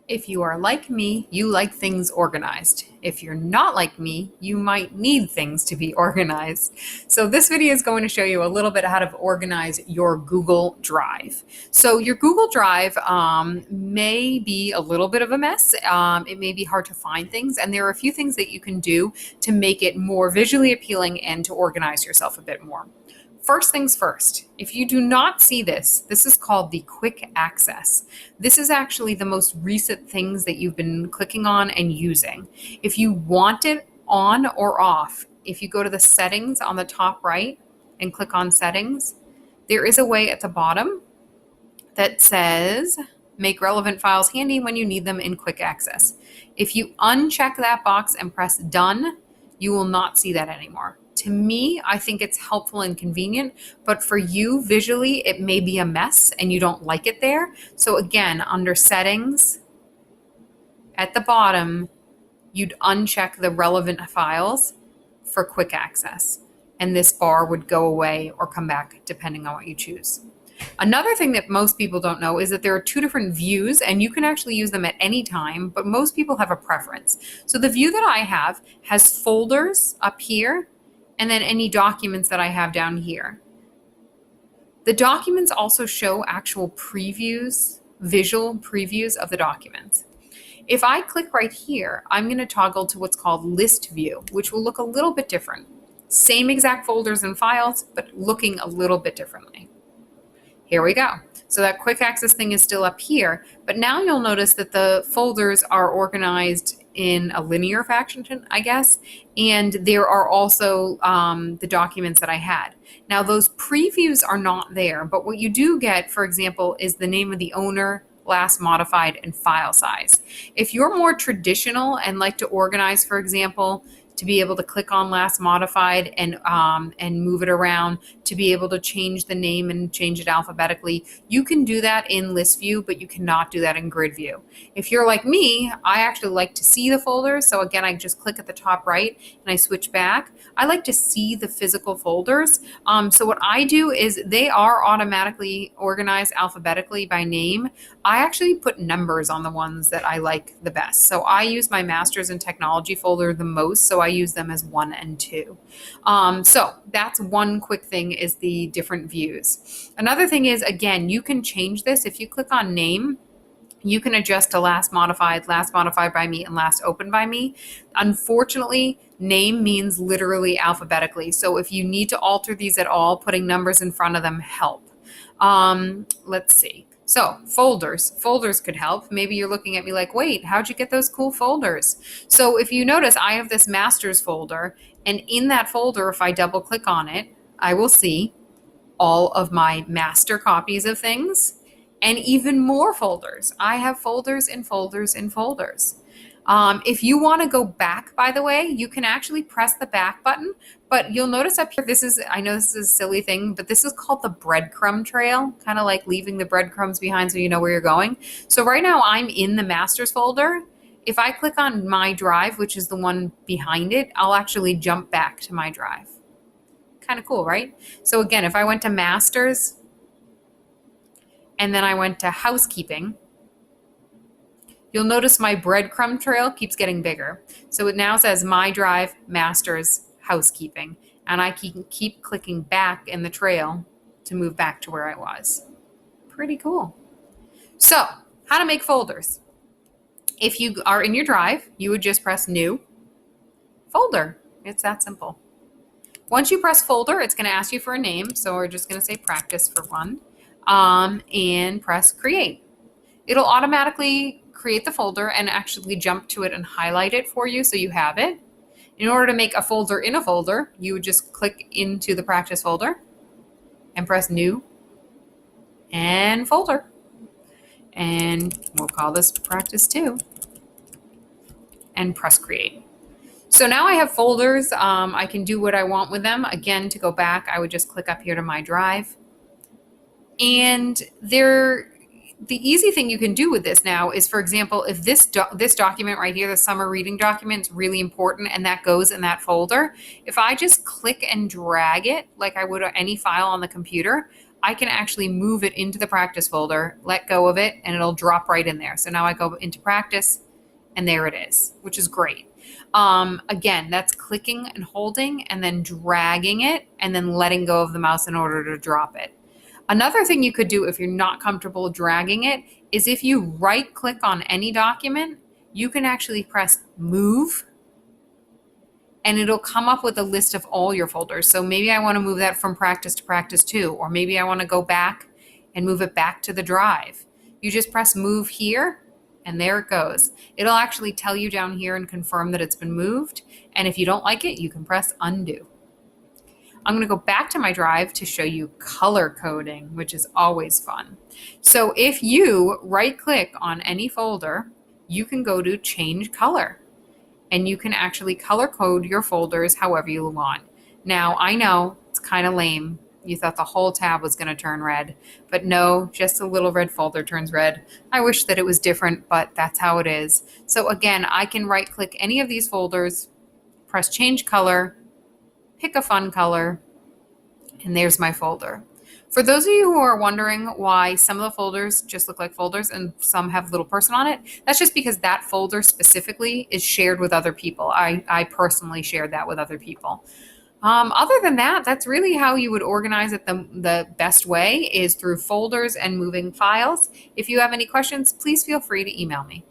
If you are like me, you like things organized. If you're not like me, you might need things to be organized. So this video is going to show you a little bit how to organize your Google Drive. So your Google Drive may be a little bit of a mess. It may be hard to find things, and there are a few things that you can do to make it more visually appealing and to organize yourself a bit more. First things first, if you do not see this, this is called the quick access. This is actually the most recent things that you've been clicking on and using. If you want it on or off, if you go to the settings on the top right and click on settings, there is a way at the bottom that says make relevant files handy when you need them in quick access. If you uncheck that box and press done, you will not see that anymore. To me, I think it's helpful and convenient, but for you visually, it may be a mess and you don't like it there. So again, under settings, at the bottom, you'd uncheck the relevant files for quick access. And this bar would go away or come back depending on what you choose. Another thing that most people don't know is that there are two different views, and you can actually use them at any time, but most people have a preference. So the view that I have has folders up here, and then any documents that I have down here. The documents also show actual previews, visual previews of the documents. If I click right here, I'm going to toggle to what's called list view, which will look a little bit different. Same exact folders and files, but looking a little bit differently. Here we go. So that quick access thing is still up here, but now you'll notice that the folders are organized in a linear fashion, I guess, and there are also the documents that I had. Now those previews are not there, but what you do get, for example, is the name of the owner, last modified, and file size. If you're more traditional and like to organize, for example, to be able to click on last modified and move it around, to be able to change the name and change it alphabetically, you can do that in list view, but you cannot do that in grid view. If you're like me, I actually like to see the folders. So again, I just click at the top right and I switch back. I like to see the physical folders. So what I do is they are automatically organized alphabetically by name. I actually put numbers on the ones that I like the best. So I use my Masters in Technology folder the most, so I use them as 1 and 2. So that's one quick thing, is the different views. Another thing is, again, you can change this. If you click on name, you can adjust to last modified by me, and last opened by me. Unfortunately, name means literally alphabetically. So if you need to alter these at all, putting numbers in front of them help. Let's see. So folders could help. Maybe you're looking at me like, wait, how'd you get those cool folders? So if you notice, I have this masters folder, and in that folder, if I double click on it, I will see all of my master copies of things and even more folders. I have folders and folders and folders. If you want to go back, by the way, you can actually press the back button, but you'll notice up here, I know this is a silly thing, but this is called the breadcrumb trail, kind of like leaving the breadcrumbs behind so you know where you're going. So right now I'm in the masters folder. If I click on my drive, which is the one behind it, I'll actually jump back to my drive. Kind of cool, right? So again, if I went to masters and then I went to housekeeping, you'll notice my breadcrumb trail keeps getting bigger. So it now says my drive, masters, housekeeping, and I can keep clicking back in the trail to move back to where I was. Pretty cool. So how to make folders. If you are in your drive, you would just press new folder. It's that simple. Once you press folder, it's going to ask you for a name. So we're just going to say practice for one, and press create. It'll automatically create the folder and actually jump to it and highlight it for you so you have it. In order to make a folder in a folder, you would just click into the practice folder and press new and folder. And we'll call this practice 2 and press create. So now I have folders. I can do what I want with them. Again, to go back, I would just click up here to my drive. And the easy thing you can do with this now is, for example, if this document right here, the summer reading document, is really important and that goes in that folder, if I just click and drag it like I would any file on the computer, I can actually move it into the practice folder, let go of it, and it'll drop right in there. So now I go into practice and there it is, which is great. Again, that's clicking and holding and then dragging it and then letting go of the mouse in order to drop it. Another thing you could do if you're not comfortable dragging it is if you right click on any document, you can actually press move and it'll come up with a list of all your folders. So maybe I want to move that from practice to practice 2, or maybe I want to go back and move it back to the drive. You just press move here and there it goes. It'll actually tell you down here and confirm that it's been moved. And if you don't like it, you can press undo. I'm going to go back to my drive to show you color coding, which is always fun. So if you right click on any folder, you can go to change color and you can actually color code your folders however you want. Now, I know it's kind of lame. You thought the whole tab was going to turn red, but no, just a little red folder turns red. I wish that it was different, but that's how it is. So again, I can right click any of these folders, press change color, pick a fun color, and there's my folder. For those of you who are wondering why some of the folders just look like folders and some have a little person on it, that's just because that folder specifically is shared with other people. I personally shared that with other people. Other than that, that's really how you would organize it the best way is through folders and moving files. If you have any questions, please feel free to email me.